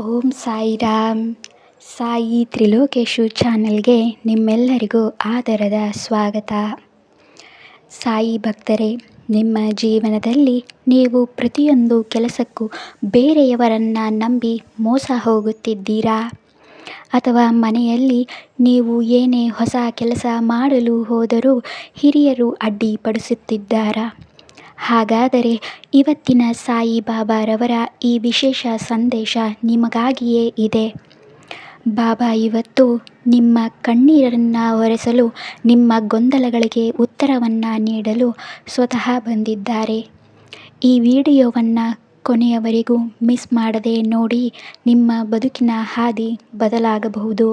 ಓಂ ಸಾಯಿರಾಮ್. ಸಾಯಿ ತ್ರಿಲೋಕೇಶು ಚಾನಲ್ಗೆ ನಿಮ್ಮೆಲ್ಲರಿಗೂ ಆದರದ ಸ್ವಾಗತ. ಸಾಯಿ ಭಕ್ತರೇ, ನಿಮ್ಮ ಜೀವನದಲ್ಲಿ ನೀವು ಪ್ರತಿಯೊಂದು ಕೆಲಸಕ್ಕೂ ಬೇರೆಯವರನ್ನು ನಂಬಿ ಮೋಸ ಹೋಗುತ್ತಿದ್ದೀರಾ? ಅಥವಾ ಮನೆಯಲ್ಲಿ ನೀವು ಏನೇ ಹೊಸ ಕೆಲಸ ಮಾಡಲು ಹೋದರೂ ಹಿರಿಯರು ಅಡ್ಡಿಪಡಿಸುತ್ತಿದ್ದಾರಾ? ಹಾಗಾದರೆ ಇವತ್ತಿನ ಸಾಯಿ ಬಾಬಾರವರ ಈ ವಿಶೇಷ ಸಂದೇಶ ನಿಮಗಾಗಿಯೇ ಇದೆ. ಬಾಬಾ ಇವತ್ತು ನಿಮ್ಮ ಕಣ್ಣೀರನ್ನು ಒರೆಸಲು, ನಿಮ್ಮ ಗೊಂದಲಗಳಿಗೆ ಉತ್ತರವನ್ನು ನೀಡಲು ಸ್ವತಃ ಬಂದಿದ್ದಾರೆ. ಈ ವಿಡಿಯೋವನ್ನು ಕೊನೆಯವರೆಗೂ ಮಿಸ್ ಮಾಡದೆ ನೋಡಿ. ನಿಮ್ಮ ಬದುಕಿನ ಹಾದಿ ಬದಲಾಗಬಹುದು.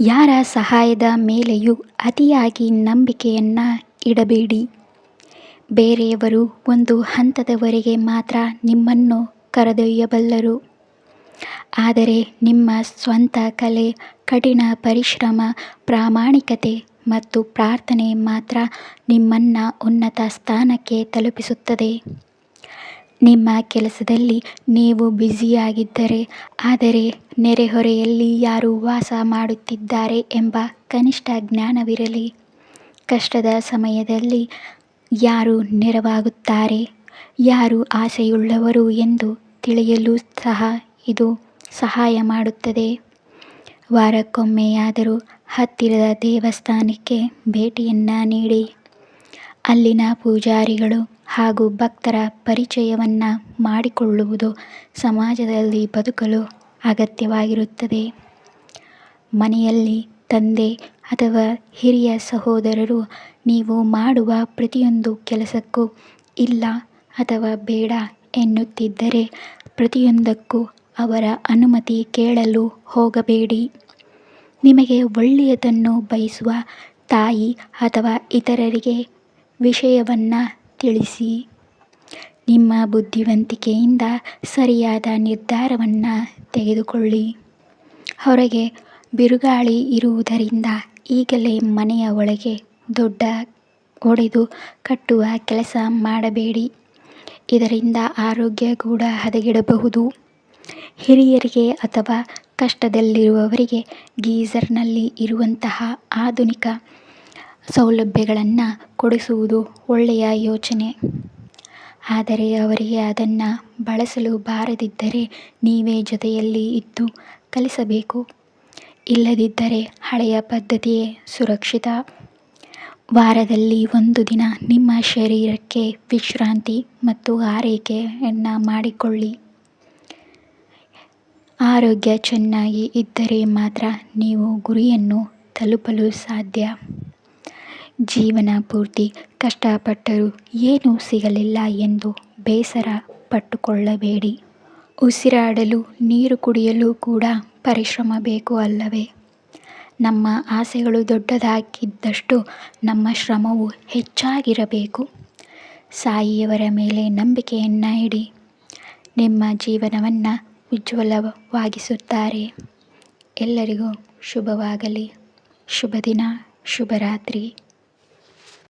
ಯಾರ ಸಹಾಯದ ಮೇಲೆಯೂ ಅತಿಯಾಗಿ ನಂಬಿಕೆಯನ್ನು ಇಡಬೇಡಿ. ಬೇರೆಯವರು ಒಂದು ಹಂತದವರೆಗೆ ಮಾತ್ರ ನಿಮ್ಮನ್ನು ಕರೆದೊಯ್ಯಬಲ್ಲರು. ಆದರೆ ನಿಮ್ಮ ಸ್ವಂತ ಕಲೆ, ಕಠಿಣ ಪರಿಶ್ರಮ, ಪ್ರಾಮಾಣಿಕತೆ ಮತ್ತು ಪ್ರಾರ್ಥನೆ ಮಾತ್ರ ನಿಮ್ಮನ್ನು ಉನ್ನತ ಸ್ಥಾನಕ್ಕೆ ತಲುಪಿಸುತ್ತದೆ. ನಿಮ್ಮ ಕೆಲಸದಲ್ಲಿ ನೀವು ಬ್ಯುಸಿಯಾಗಿದ್ದರೆ, ಆದರೆ ನೆರೆಹೊರೆಯಲ್ಲಿ ಯಾರು ವಾಸ ಮಾಡುತ್ತಿದ್ದಾರೆ ಎಂಬ ಕನಿಷ್ಠ ಜ್ಞಾನವಿರಲಿ. ಕಷ್ಟದ ಸಮಯದಲ್ಲಿ ಯಾರು ನೆರವಾಗುತ್ತಾರೆ, ಯಾರು ಆಸೆಯುಳ್ಳವರು ಎಂದು ತಿಳಿಯಲು ಸಹ ಇದು ಸಹಾಯ ಮಾಡುತ್ತದೆ. ವಾರಕ್ಕೊಮ್ಮೆಯಾದರೂ ಹತ್ತಿರದ ದೇವಸ್ಥಾನಕ್ಕೆ ಭೇಟಿಯನ್ನು ನೀಡಿ. ಅಲ್ಲಿನ ಪೂಜಾರಿಗಳು ಹಾಗೂ ಭಕ್ತರ ಪರಿಚಯವನ್ನು ಮಾಡಿಕೊಳ್ಳುವುದು ಸಮಾಜದಲ್ಲಿ ಬದುಕಲು ಅಗತ್ಯವಾಗಿರುತ್ತದೆ. ಮನೆಯಲ್ಲಿ ತಂದೆ ಅಥವಾ ಹಿರಿಯ ಸಹೋದರರು ನೀವು ಮಾಡುವ ಪ್ರತಿಯೊಂದು ಕೆಲಸಕ್ಕೂ ಇಲ್ಲ ಅಥವಾ ಬೇಡ ಎನ್ನುತ್ತಿದ್ದರೆ ಪ್ರತಿಯೊಂದಕ್ಕೂ ಅವರ ಅನುಮತಿ ಕೇಳಲು ಹೋಗಬೇಡಿ. ನಿಮಗೆ ಒಳ್ಳೆಯದನ್ನು ಬಯಸುವ ತಾಯಿ ಅಥವಾ ಇತರರಿಗೆ ವಿಷಯವನ್ನು ತಿಳಿಸಿ. ನಿಮ್ಮ ಬುದ್ಧಿವಂತಿಕೆಯಿಂದ ಸರಿಯಾದ ನಿರ್ಧಾರವನ್ನು ತೆಗೆದುಕೊಳ್ಳಿ. ಹೊರಗೆ ಬಿರುಗಾಳಿ ಇರುವುದರಿಂದ ಈಗಲೇ ಮನೆಯ ಒಳಗೆ ದೊಡ್ಡ ಒಡೆದು ಕಟ್ಟುವ ಕೆಲಸ ಮಾಡಬೇಡಿ. ಇದರಿಂದ ಆರೋಗ್ಯ ಕೂಡ ಹದಗೆಡಬಹುದು. ಹಿರಿಯರಿಗೆ ಅಥವಾ ಕಷ್ಟದಲ್ಲಿರುವವರಿಗೆ ಗೀಝರ್ನಲ್ಲಿ ಇರುವಂತಹ ಆಧುನಿಕ ಸೌಲಭ್ಯಗಳನ್ನು ಕೊಡಿಸುವುದು ಒಳ್ಳೆಯ ಯೋಚನೆ. ಆದರೆ ಅವರಿಗೆ ಅದನ್ನು ಬಳಸಲು ಬಾರದಿದ್ದರೆ ನೀವೇ ಜೊತೆಯಲ್ಲಿ ಇದ್ದು ಕಲಿಸಬೇಕು. ಇಲ್ಲದಿದ್ದರೆ ಹಳೆಯ ಪದ್ಧತಿಯೇ ಸುರಕ್ಷಿತ. ವಾರದಲ್ಲಿ ಒಂದು ದಿನ ನಿಮ್ಮ ಶರೀರಕ್ಕೆ ವಿಶ್ರಾಂತಿ ಮತ್ತು ಆರೈಕೆಯನ್ನು ಮಾಡಿಕೊಳ್ಳಿ. ಆರೋಗ್ಯ ಚೆನ್ನಾಗಿ ಇದ್ದರೆ ಮಾತ್ರ ನೀವು ಗುರಿಯನ್ನು ತಲುಪಲು ಸಾಧ್ಯ. ಜೀವನ ಪೂರ್ತಿ ಕಷ್ಟಪಟ್ಟರೂ ಏನೂ ಸಿಗಲಿಲ್ಲ ಎಂದು ಬೇಸರ ಪಟ್ಟುಕೊಳ್ಳಬೇಡಿ. ಉಸಿರಾಡಲು, ನೀರು ಕುಡಿಯಲು ಕೂಡ ಪರಿಶ್ರಮ ಬೇಕು ಅಲ್ಲವೇ? ನಮ್ಮ ಆಸೆಗಳು ದೊಡ್ಡದಾಗಿದ್ದಷ್ಟು ನಮ್ಮ ಶ್ರಮವು ಹೆಚ್ಚಾಗಿರಬೇಕು. ಸಾಯಿಯವರ ಮೇಲೆ ನಂಬಿಕೆಯನ್ನು ಇಡಿ. ನಿಮ್ಮ ಜೀವನವನ್ನು ಉಜ್ವಲವಾಗಿಸುತ್ತಾರೆ. ಎಲ್ಲರಿಗೂ ಶುಭವಾಗಲಿ. ಶುಭ ದಿನ, ಶುಭರಾತ್ರಿ.